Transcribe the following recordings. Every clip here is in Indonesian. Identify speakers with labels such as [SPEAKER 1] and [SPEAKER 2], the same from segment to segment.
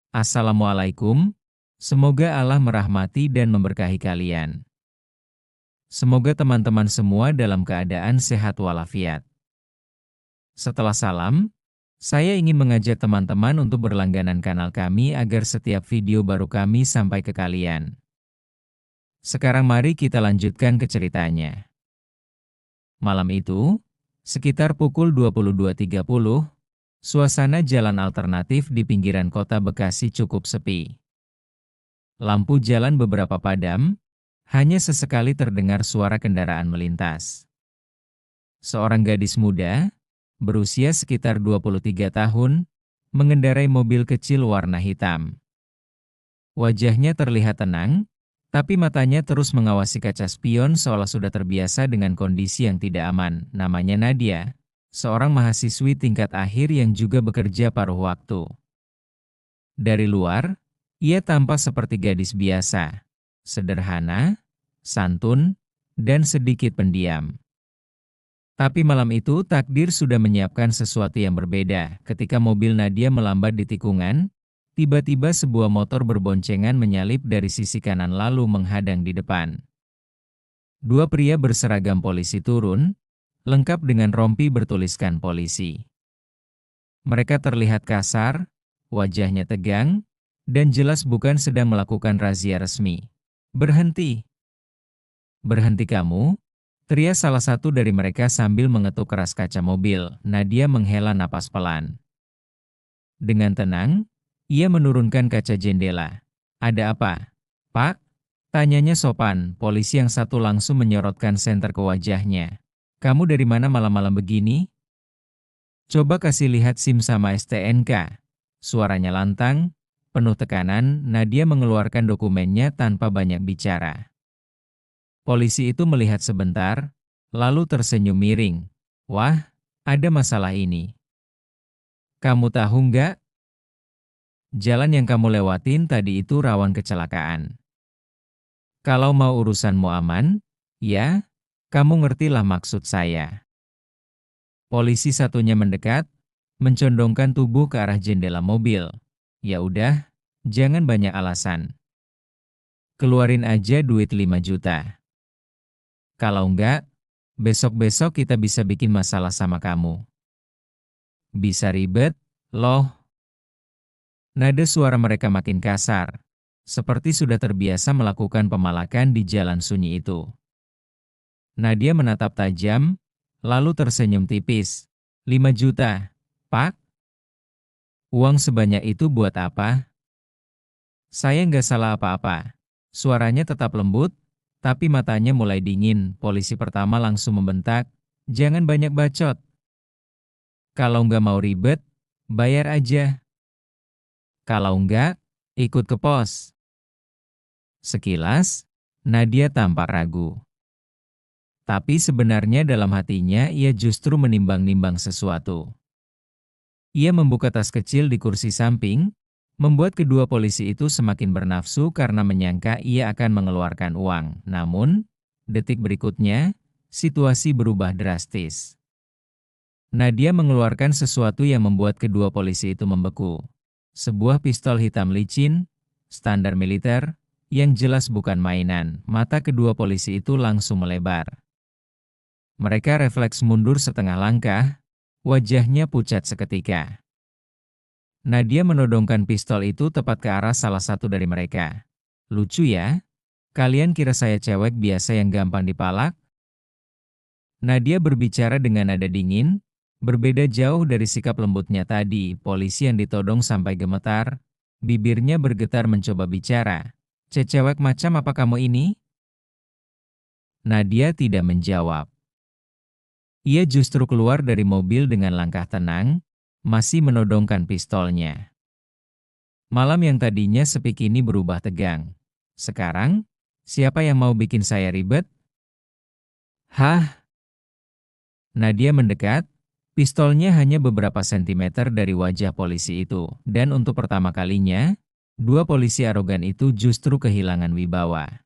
[SPEAKER 1] Assalamualaikum, semoga Allah merahmati dan memberkahi kalian. Semoga teman-teman semua dalam keadaan sehat walafiat. Setelah salam, saya ingin mengajak teman-teman untuk berlangganan kanal kami agar setiap video baru kami sampai ke kalian. Sekarang mari kita lanjutkan ke ceritanya. Malam itu, sekitar pukul 22.30, suasana jalan alternatif di pinggiran kota Bekasi cukup sepi. Lampu jalan beberapa padam, hanya sesekali terdengar suara kendaraan melintas. Seorang gadis muda, berusia sekitar 23 tahun, mengendarai mobil kecil warna hitam. Wajahnya terlihat tenang, tapi matanya terus mengawasi kaca spion seolah sudah terbiasa dengan kondisi yang tidak aman. Namanya Nadia, seorang mahasiswi tingkat akhir yang juga bekerja paruh waktu. Dari luar, ia tampak seperti gadis biasa, sederhana, santun, dan sedikit pendiam. Tapi malam itu takdir sudah menyiapkan sesuatu yang berbeda. Ketika mobil Nadia melambat di tikungan, tiba-tiba sebuah motor berboncengan menyalip dari sisi kanan lalu menghadang di depan. Dua pria berseragam polisi turun, lengkap dengan rompi bertuliskan polisi. Mereka terlihat kasar, wajahnya tegang, dan jelas bukan sedang melakukan razia resmi. "Berhenti! Berhenti kamu!" teriak salah satu dari mereka sambil mengetuk keras kaca mobil. Nadia menghela napas pelan. Dengan tenang, ia menurunkan kaca jendela. "Ada apa, Pak?" tanyanya sopan. Polisi yang satu langsung menyorotkan senter ke wajahnya. "Kamu dari mana malam-malam begini? Coba kasih lihat SIM sama STNK." Suaranya lantang, penuh tekanan. Nadia mengeluarkan dokumennya tanpa banyak bicara. Polisi itu melihat sebentar, lalu tersenyum miring. "Wah, ada masalah ini. Kamu tahu nggak? Jalan yang kamu lewatin tadi itu rawan kecelakaan. Kalau mau urusanmu aman, ya, kamu ngertilah maksud saya." Polisi satunya mendekat, mencondongkan tubuh ke arah jendela mobil. "Ya udah, jangan banyak alasan. Keluarin aja duit 5 juta. Kalau enggak, besok-besok kita bisa bikin masalah sama kamu. Bisa ribet, loh." Nada suara mereka makin kasar, seperti sudah terbiasa melakukan pemalakan di jalan sunyi itu. Nadia menatap tajam, lalu tersenyum tipis. 5 juta, Pak? Uang sebanyak itu buat apa? Saya nggak salah apa-apa." Suaranya tetap lembut, tapi matanya mulai dingin. Polisi pertama langsung membentak, "Jangan banyak bacot. Kalau nggak mau ribet, bayar aja. Kalau nggak, ikut ke pos." Sekilas, Nadia tampak ragu. Tapi sebenarnya dalam hatinya ia justru menimbang-nimbang sesuatu. Ia membuka tas kecil di kursi samping, membuat kedua polisi itu semakin bernafsu karena menyangka ia akan mengeluarkan uang. Namun, detik berikutnya, situasi berubah drastis. Nadia mengeluarkan sesuatu yang membuat kedua polisi itu membeku. Sebuah pistol hitam licin, standar militer, yang jelas bukan mainan. Mata kedua polisi itu langsung melebar. Mereka refleks mundur setengah langkah, wajahnya pucat seketika. Nadia menodongkan pistol itu tepat ke arah salah satu dari mereka. "Lucu ya? Kalian kira saya cewek biasa yang gampang dipalak?" Nadia berbicara dengan nada dingin, berbeda jauh dari sikap lembutnya tadi. Polisi yang ditodong sampai gemetar, bibirnya bergetar mencoba bicara. "Cewek macam apa kamu ini?" Nadia tidak menjawab. Ia justru keluar dari mobil dengan langkah tenang, masih menodongkan pistolnya. Malam yang tadinya sepi kini berubah tegang. "Sekarang, siapa yang mau bikin saya ribet?" "Hah?" Nadia mendekat, pistolnya hanya beberapa sentimeter dari wajah polisi itu. Dan untuk pertama kalinya, dua polisi arogan itu justru kehilangan wibawa.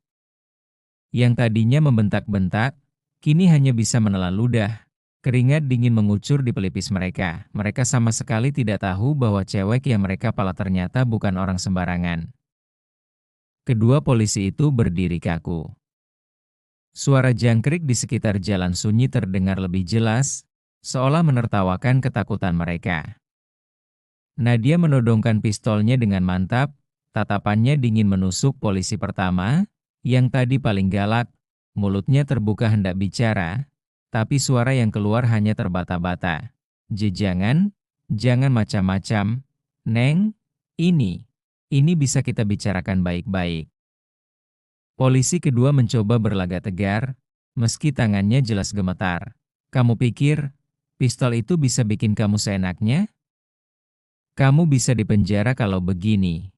[SPEAKER 1] Yang tadinya membentak-bentak, kini hanya bisa menelan ludah. Keringat dingin mengucur di pelipis mereka. Mereka sama sekali tidak tahu bahwa cewek yang mereka pala ternyata bukan orang sembarangan. Kedua polisi itu berdiri kaku. Suara jangkrik di sekitar jalan sunyi terdengar lebih jelas, seolah menertawakan ketakutan mereka. Nadia menodongkan pistolnya dengan mantap, tatapannya dingin menusuk polisi pertama, yang tadi paling galak, mulutnya terbuka hendak bicara, tapi suara yang keluar hanya terbata-bata. Jangan macam-macam, Neng, ini bisa kita bicarakan baik-baik. Polisi kedua mencoba berlagak tegar, meski tangannya jelas gemetar. Kamu pikir, pistol itu bisa bikin kamu seenaknya? Kamu bisa dipenjara kalau begini.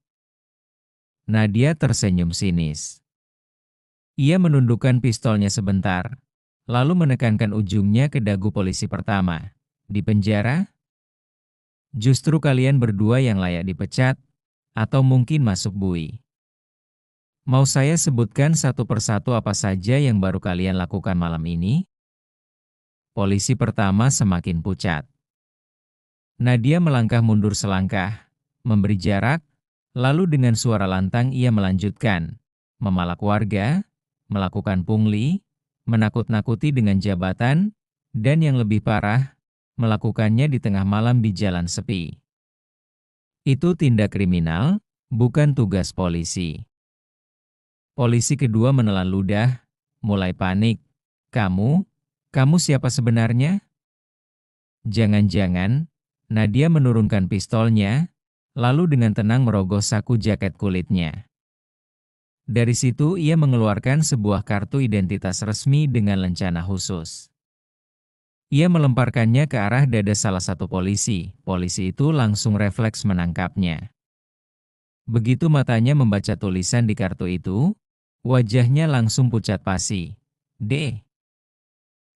[SPEAKER 1] Nadia tersenyum sinis. Ia menundukkan pistolnya sebentar, lalu menekankan ujungnya ke dagu polisi pertama. Di penjara? Justru kalian berdua yang layak dipecat, atau mungkin masuk bui. Mau saya sebutkan satu persatu apa saja yang baru kalian lakukan malam ini? Polisi pertama semakin pucat. Nadia melangkah mundur selangkah, memberi jarak, lalu dengan suara lantang ia melanjutkan. Memalak warga, melakukan pungli, menakut-nakuti dengan jabatan, dan yang lebih parah, melakukannya di tengah malam di jalan sepi. Itu tindak kriminal, bukan tugas polisi. Polisi kedua menelan ludah, mulai panik. Kamu siapa sebenarnya? Jangan-jangan, Nadia menurunkan pistolnya, lalu dengan tenang merogoh saku jaket kulitnya. Dari situ ia mengeluarkan sebuah kartu identitas resmi dengan lencana khusus. Ia melemparkannya ke arah dada salah satu polisi. Polisi itu langsung refleks menangkapnya. Begitu matanya membaca tulisan di kartu itu, wajahnya langsung pucat pasi. D.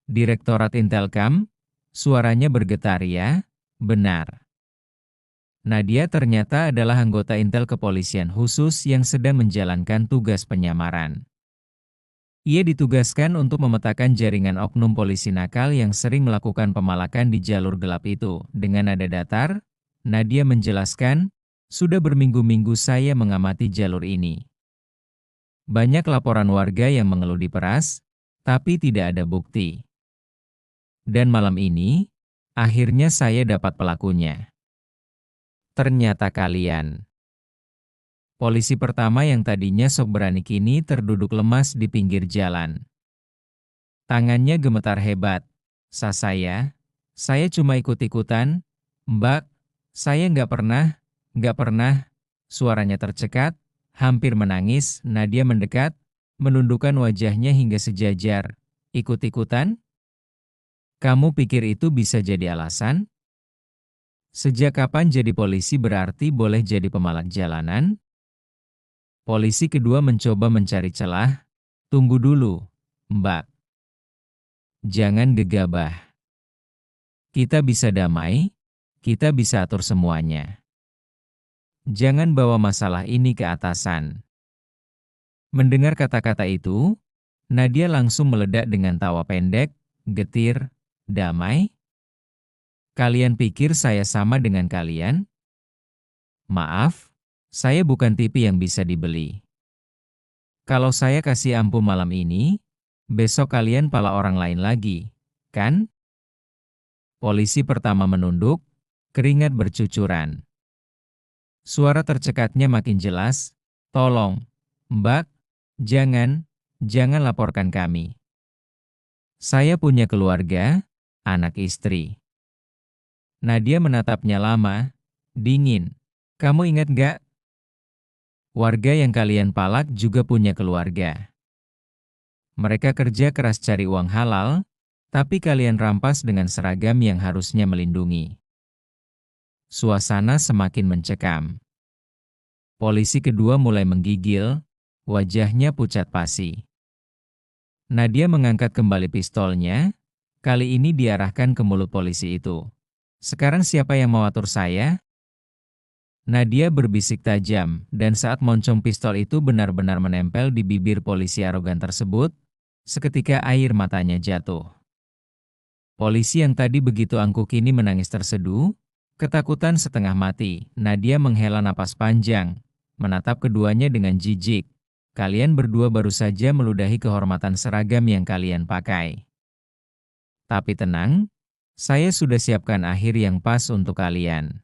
[SPEAKER 1] Direktorat Intelkam? Suaranya bergetar ya? Benar. Nadia ternyata adalah anggota Intel Kepolisian Khusus yang sedang menjalankan tugas penyamaran. Ia ditugaskan untuk memetakan jaringan oknum polisi nakal yang sering melakukan pemalakan di jalur gelap itu. Dengan nada datar, Nadia menjelaskan, sudah berminggu-minggu saya mengamati jalur ini. Banyak laporan warga yang mengeluh diperas, tapi tidak ada bukti. Dan malam ini, akhirnya saya dapat pelakunya. Ternyata kalian. Polisi pertama yang tadinya sok berani kini terduduk lemas di pinggir jalan. Tangannya gemetar hebat. Saya cuma ikut-ikutan. Mbak, saya nggak pernah. Suaranya tercekat, hampir menangis. Nadia mendekat, menundukkan wajahnya hingga sejajar. Ikut-ikutan? Kamu pikir itu bisa jadi alasan? Sejak kapan jadi polisi berarti boleh jadi pemalak jalanan? Polisi kedua mencoba mencari celah. Tunggu dulu, Mbak. Jangan gegabah. Kita bisa damai, kita bisa atur semuanya. Jangan bawa masalah ini ke atasan. Mendengar kata-kata itu, Nadia langsung meledak dengan tawa pendek, getir, damai. Kalian pikir saya sama dengan kalian? Maaf, saya bukan TV yang bisa dibeli. Kalau saya kasih ampun malam ini, besok kalian pala orang lain lagi, kan? Polisi pertama menunduk, keringat bercucuran. Suara tercekatnya makin jelas, tolong, Mbak, jangan laporkan kami. Saya punya keluarga, anak istri. Nadia menatapnya lama, dingin. Kamu ingat gak? Warga yang kalian palak juga punya keluarga. Mereka kerja keras cari uang halal, tapi kalian rampas dengan seragam yang harusnya melindungi. Suasana semakin mencekam. Polisi kedua mulai menggigil, wajahnya pucat pasi. Nadia mengangkat kembali pistolnya, kali ini diarahkan ke mulut polisi itu. Sekarang siapa yang mau atur saya? Nadia berbisik tajam, dan saat moncong pistol itu benar-benar menempel di bibir polisi arogan tersebut, seketika air matanya jatuh. Polisi yang tadi begitu angkuh kini menangis terseduh, ketakutan setengah mati. Nadia menghela napas panjang, menatap keduanya dengan jijik. Kalian berdua baru saja meludahi kehormatan seragam yang kalian pakai. Tapi tenang, saya sudah siapkan akhir yang pas untuk kalian.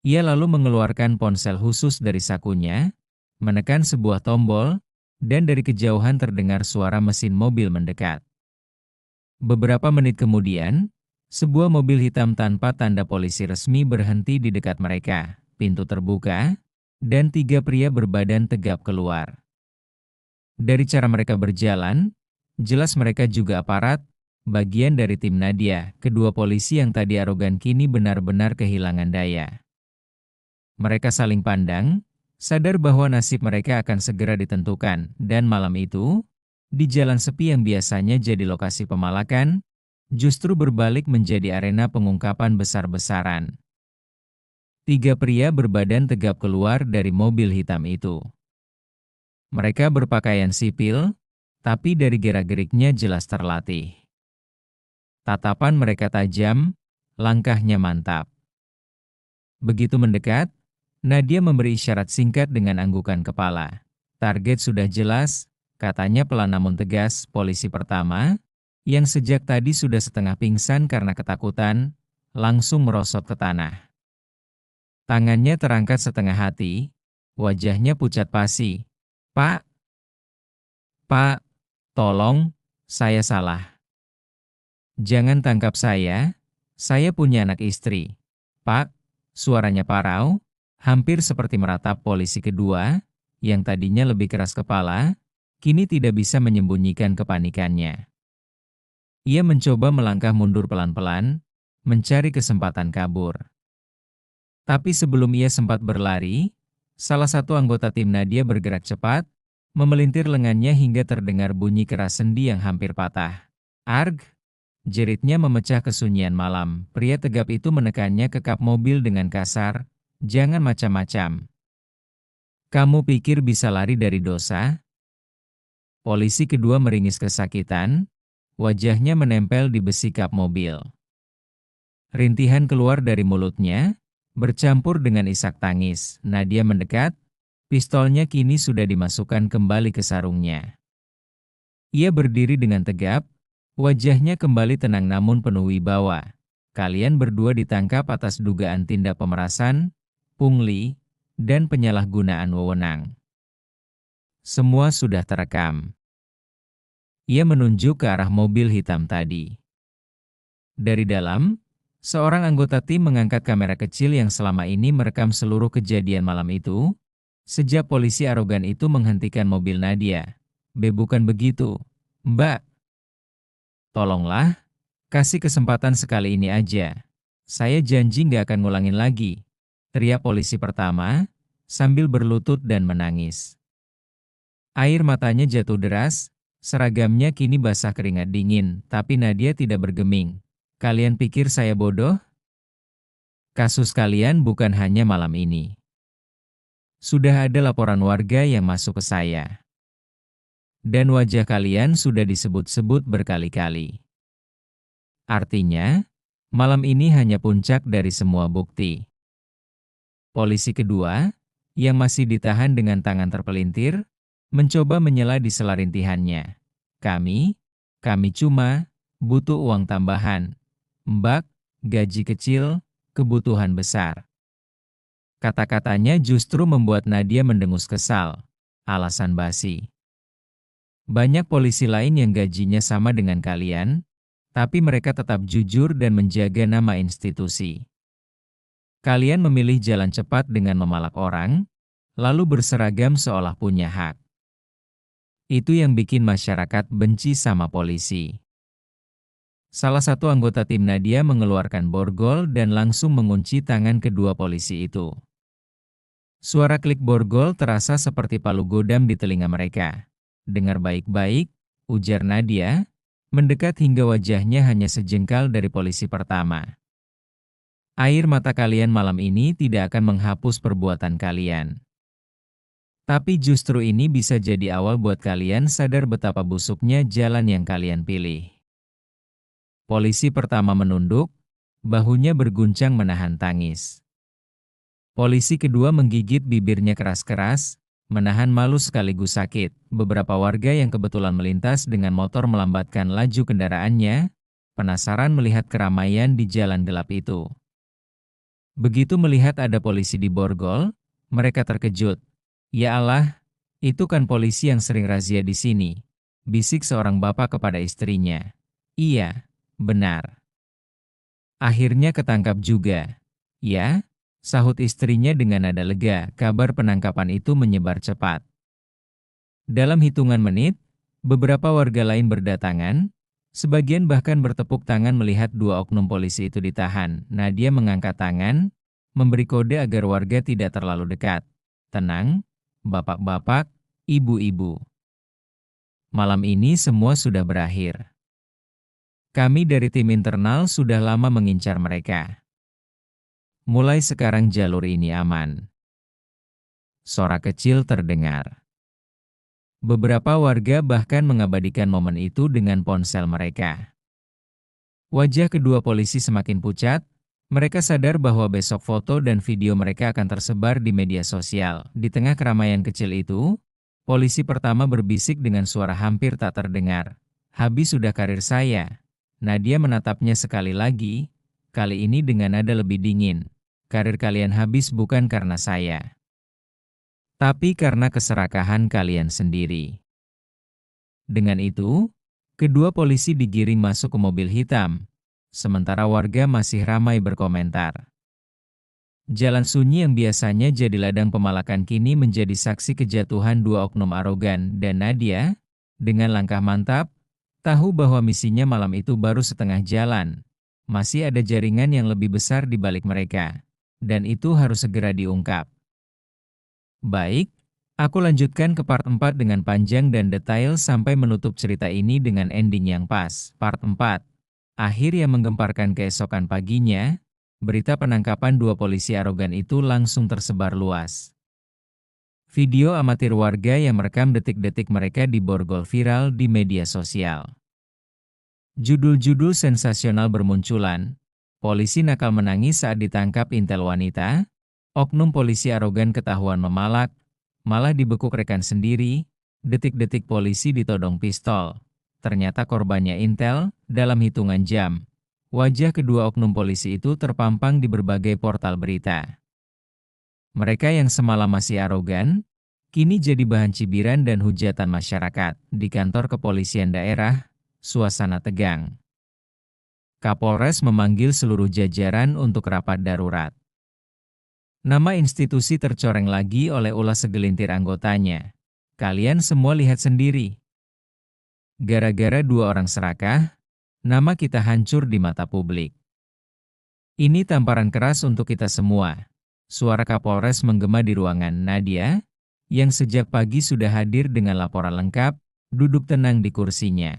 [SPEAKER 1] Ia lalu mengeluarkan ponsel khusus dari sakunya, menekan sebuah tombol, dan dari kejauhan terdengar suara mesin mobil mendekat. Beberapa menit kemudian, sebuah mobil hitam tanpa tanda polisi resmi berhenti di dekat mereka. Pintu terbuka, dan 3 pria berbadan tegap keluar. Dari cara mereka berjalan, jelas mereka juga aparat, bagian dari tim Nadia. Kedua polisi yang tadi arogan kini benar-benar kehilangan daya. Mereka saling pandang, sadar bahwa nasib mereka akan segera ditentukan, dan malam itu, di jalan sepi yang biasanya jadi lokasi pemalakan, justru berbalik menjadi arena pengungkapan besar-besaran. 3 pria berbadan tegap keluar dari mobil hitam itu. Mereka berpakaian sipil, tapi dari gerak-geriknya jelas terlatih. Tatapan mereka tajam, langkahnya mantap. Begitu mendekat, Nadia memberi isyarat singkat dengan anggukan kepala. Target sudah jelas, katanya pelan namun tegas. Polisi pertama, yang sejak tadi sudah setengah pingsan karena ketakutan, langsung merosot ke tanah. Tangannya terangkat setengah hati, wajahnya pucat pasi. Pak, Pak, tolong, saya salah. Jangan tangkap saya punya anak istri. Pak, suaranya parau, hampir seperti meratap polisi kedua, yang tadinya lebih keras kepala, kini tidak bisa menyembunyikan kepanikannya. Ia mencoba melangkah mundur pelan-pelan, mencari kesempatan kabur. Tapi sebelum ia sempat berlari, salah satu anggota tim Nadia bergerak cepat, memelintir lengannya hingga terdengar bunyi keras sendi yang hampir patah. Arg! Jeritnya memecah kesunyian malam. Pria tegap itu menekannya ke kap mobil dengan kasar. Jangan macam-macam. Kamu pikir bisa lari dari dosa? Polisi kedua meringis kesakitan. Wajahnya menempel di besi kap mobil. Rintihan keluar dari mulutnya, bercampur dengan isak tangis. Nadia mendekat. Pistolnya kini sudah dimasukkan kembali ke sarungnya. Ia berdiri dengan tegap. Wajahnya kembali tenang namun penuh wibawa. Kalian berdua ditangkap atas dugaan tindak pemerasan, pungli, dan penyalahgunaan wewenang. Semua sudah terekam. Ia menunjuk ke arah mobil hitam tadi. Dari dalam, seorang anggota tim mengangkat kamera kecil yang selama ini merekam seluruh kejadian malam itu, sejak polisi arogan itu menghentikan mobil Nadia. Bukan begitu, Mbak. Tolonglah, kasih kesempatan sekali ini aja. Saya janji nggak akan ngulangin lagi, teriak polisi pertama, sambil berlutut dan menangis. Air matanya jatuh deras, seragamnya kini basah keringat dingin, tapi Nadia tidak bergeming. Kalian pikir saya bodoh? Kasus kalian bukan hanya malam ini. Sudah ada laporan warga yang masuk ke saya. Dan wajah kalian sudah disebut-sebut berkali-kali. Artinya, malam ini hanya puncak dari semua bukti. Polisi kedua, yang masih ditahan dengan tangan terpelintir, mencoba menyela di sela rintihannya. Kami cuma butuh uang tambahan. Mbak, gaji kecil, kebutuhan besar. Kata-katanya justru membuat Nadia mendengus kesal. Alasan basi. Banyak polisi lain yang gajinya sama dengan kalian, tapi mereka tetap jujur dan menjaga nama institusi. Kalian memilih jalan cepat dengan memalak orang, lalu berseragam seolah punya hak. Itu yang bikin masyarakat benci sama polisi. Salah satu anggota tim Nadia mengeluarkan borgol dan langsung mengunci tangan kedua polisi itu. Suara klik borgol terasa seperti palu godam di telinga mereka. Dengar baik-baik, ujar Nadia, mendekat hingga wajahnya hanya sejengkal dari polisi pertama. Air mata kalian malam ini tidak akan menghapus perbuatan kalian. Tapi justru ini bisa jadi awal buat kalian sadar betapa busuknya jalan yang kalian pilih. Polisi pertama menunduk, bahunya berguncang menahan tangis. Polisi kedua menggigit bibirnya keras-keras, menahan malu sekaligus sakit. Beberapa warga yang kebetulan melintas dengan motor melambatkan laju kendaraannya, penasaran melihat keramaian di jalan gelap itu. Begitu melihat ada polisi di borgol, mereka terkejut. "Ya Allah, itu kan polisi yang sering razia di sini," bisik seorang bapak kepada istrinya. "Iya, benar. Akhirnya ketangkap juga." "Ya?" sahut istrinya dengan nada lega. Kabar penangkapan itu menyebar cepat. Dalam hitungan menit, beberapa warga lain berdatangan, sebagian bahkan bertepuk tangan melihat dua oknum polisi itu ditahan. Nadia mengangkat tangan, memberi kode agar warga tidak terlalu dekat. "Tenang, bapak-bapak, ibu-ibu. Malam ini semua sudah berakhir. Kami dari tim internal sudah lama mengincar mereka. Mulai sekarang jalur ini aman." Sorak kecil terdengar. Beberapa warga bahkan mengabadikan momen itu dengan ponsel mereka. Wajah kedua polisi semakin pucat, mereka sadar bahwa besok foto dan video mereka akan tersebar di media sosial. Di tengah keramaian kecil itu, polisi pertama berbisik dengan suara hampir tak terdengar. "Habis sudah karir saya." Nadia menatapnya sekali lagi, kali ini dengan nada lebih dingin. "Karir kalian habis bukan karena saya, tapi karena keserakahan kalian sendiri." Dengan itu, kedua polisi digiring masuk ke mobil hitam, sementara warga masih ramai berkomentar. Jalan sunyi yang biasanya jadi ladang pemalakan kini menjadi saksi kejatuhan dua oknum arogan, dan Nadia, dengan langkah mantap, tahu bahwa misinya malam itu baru setengah jalan. Masih ada jaringan yang lebih besar di balik mereka, dan itu harus segera diungkap. Baik, aku lanjutkan ke part 4 dengan panjang dan detail sampai menutup cerita ini dengan ending yang pas. Part 4. Akhir yang menggemparkan. Keesokan paginya, berita penangkapan dua polisi arogan itu langsung tersebar luas. Video amatir warga yang merekam detik-detik mereka di borgol viral di media sosial. Judul-judul sensasional bermunculan. Polisi nakal menangis saat ditangkap intel wanita. Oknum polisi arogan ketahuan memalak, malah dibekuk rekan sendiri. Detik-detik polisi ditodong pistol. Ternyata korbannya intel. Dalam hitungan jam, wajah kedua oknum polisi itu terpampang di berbagai portal berita. Mereka yang semalam masih arogan, kini jadi bahan cibiran dan hujatan masyarakat. Di kantor kepolisian daerah, suasana tegang. Kapolres memanggil seluruh jajaran untuk rapat darurat. Nama institusi tercoreng lagi oleh ulah segelintir anggotanya. Kalian semua lihat sendiri. Gara-gara dua orang serakah, nama kita hancur di mata publik. Ini tamparan keras untuk kita semua. Suara Kapolres menggema di ruangan. Nadia, yang sejak pagi sudah hadir dengan laporan lengkap, duduk tenang di kursinya.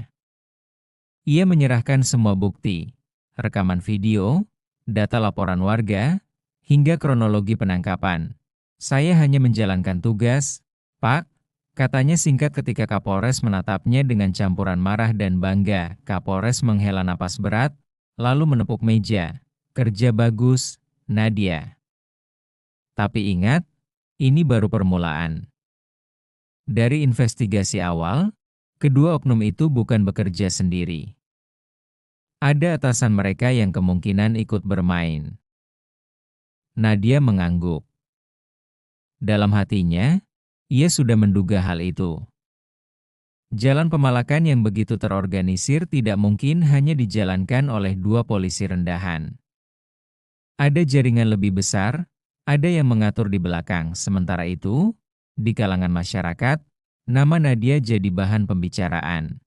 [SPEAKER 1] Ia menyerahkan semua bukti, rekaman video, data laporan warga, hingga kronologi penangkapan. "Saya hanya menjalankan tugas, Pak," katanya singkat ketika Kapolres menatapnya dengan campuran marah dan bangga. Kapolres menghela napas berat, lalu menepuk meja. "Kerja bagus, Nadia. Tapi ingat, ini baru permulaan. Dari investigasi awal, kedua oknum itu bukan bekerja sendiri. Ada atasan mereka yang kemungkinan ikut bermain." Nadia mengangguk. Dalam hatinya, ia sudah menduga hal itu. Jalan pemalakan yang begitu terorganisir tidak mungkin hanya dijalankan oleh dua polisi rendahan. Ada jaringan lebih besar, ada yang mengatur di belakang. Sementara itu, di kalangan masyarakat, nama Nadia jadi bahan pembicaraan.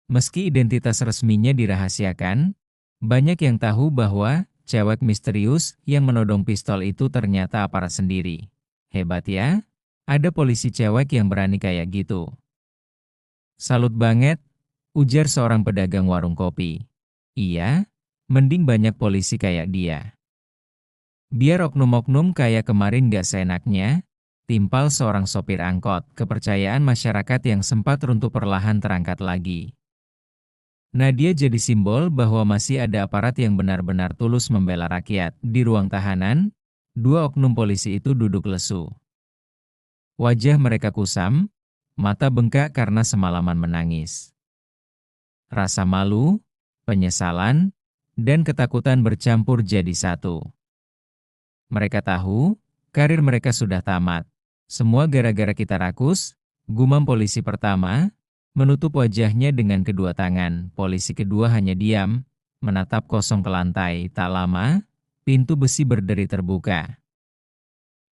[SPEAKER 1] Meski identitas resminya dirahasiakan, banyak yang tahu bahwa cewek misterius yang menodong pistol itu ternyata aparat sendiri. Hebat ya, ada polisi cewek yang berani kayak gitu. "Salut banget," ujar seorang pedagang warung kopi. "Iya, mending banyak polisi kayak dia. Biar oknum-oknum kayak kemarin gak seenaknya," timpal seorang sopir angkot. Kepercayaan masyarakat yang sempat runtuh perlahan terangkat lagi. Nadia jadi simbol bahwa masih ada aparat yang benar-benar tulus membela rakyat. Di ruang tahanan, dua oknum polisi itu duduk lesu. Wajah mereka kusam, mata bengkak karena semalaman menangis. Rasa malu, penyesalan, dan ketakutan bercampur jadi satu. Mereka tahu, karir mereka sudah tamat. Semua gara-gara kita rakus, gumam polisi pertama, menutup wajahnya dengan kedua tangan. Polisi kedua hanya diam, menatap kosong ke lantai. Tak lama, pintu besi berderi terbuka.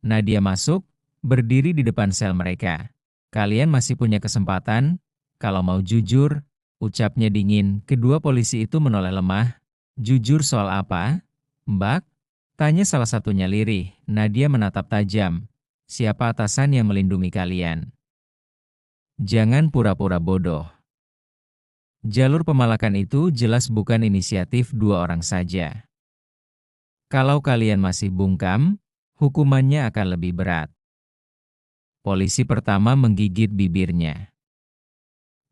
[SPEAKER 1] Nadia masuk, berdiri di depan sel mereka. Kalian masih punya kesempatan, kalau mau jujur, ucapnya dingin. Kedua polisi itu menoleh lemah. Jujur soal apa, Mbak? Tanya salah satunya lirih. Nadia menatap tajam. Siapa atasan yang melindungi kalian? Jangan pura-pura bodoh. Jalur pemalakan itu jelas bukan inisiatif dua orang saja. Kalau kalian masih bungkam, hukumannya akan lebih berat. Polisi pertama menggigit bibirnya.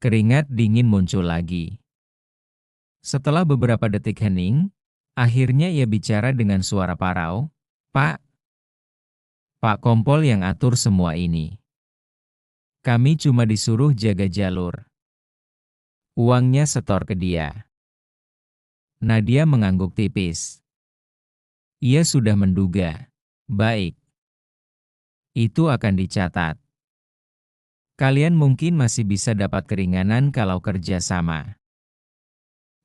[SPEAKER 1] Keringat dingin muncul lagi. Setelah beberapa detik hening, akhirnya ia bicara dengan suara parau. Pak Kompol yang atur semua ini. Kami cuma disuruh jaga jalur. Uangnya setor ke dia. Nadia mengangguk tipis. Ia sudah menduga. Baik. Itu akan dicatat. Kalian mungkin masih bisa dapat keringanan kalau kerja sama.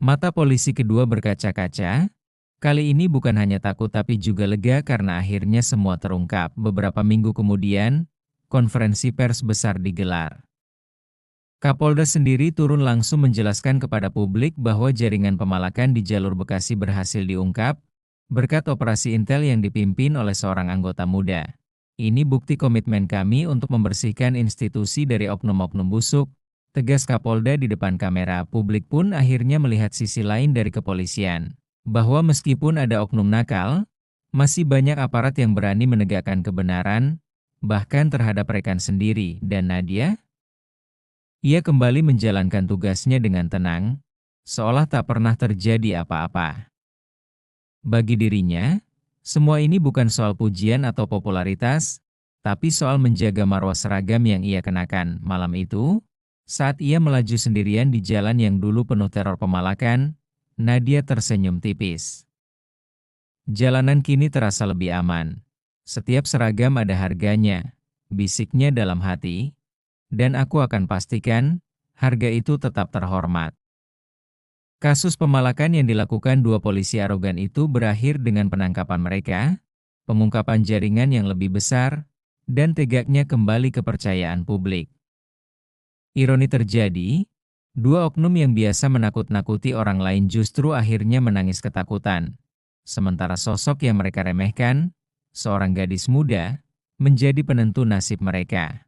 [SPEAKER 1] Mata polisi kedua berkaca-kaca. Kali ini bukan hanya takut tapi juga lega karena akhirnya semua terungkap. Beberapa minggu kemudian, konferensi pers besar digelar. Kapolda sendiri turun langsung menjelaskan kepada publik bahwa jaringan pemalakan di jalur Bekasi berhasil diungkap, berkat operasi intel yang dipimpin oleh seorang anggota muda. Ini bukti komitmen kami untuk membersihkan institusi dari oknum-oknum busuk, tegas Kapolda di depan kamera. Publik pun akhirnya melihat sisi lain dari kepolisian. Bahwa meskipun ada oknum nakal, masih banyak aparat yang berani menegakkan kebenaran, bahkan terhadap rekan sendiri. Dan Nadia? Ia kembali menjalankan tugasnya dengan tenang, seolah tak pernah terjadi apa-apa. Bagi dirinya, semua ini bukan soal pujian atau popularitas, tapi soal menjaga marwah seragam yang ia kenakan. Malam itu, saat ia melaju sendirian di jalan yang dulu penuh teror pemalakan, Nadia tersenyum tipis. Jalanan kini terasa lebih aman. Setiap seragam ada harganya, bisiknya dalam hati. Dan aku akan pastikan, harga itu tetap terhormat. Kasus pemalakan yang dilakukan dua polisi arogan itu berakhir dengan penangkapan mereka, pengungkapan jaringan yang lebih besar, dan tegaknya kembali kepercayaan publik. Ironi terjadi, dua oknum yang biasa menakut-nakuti orang lain justru akhirnya menangis ketakutan. Sementara sosok yang mereka remehkan, seorang gadis muda, menjadi penentu nasib mereka.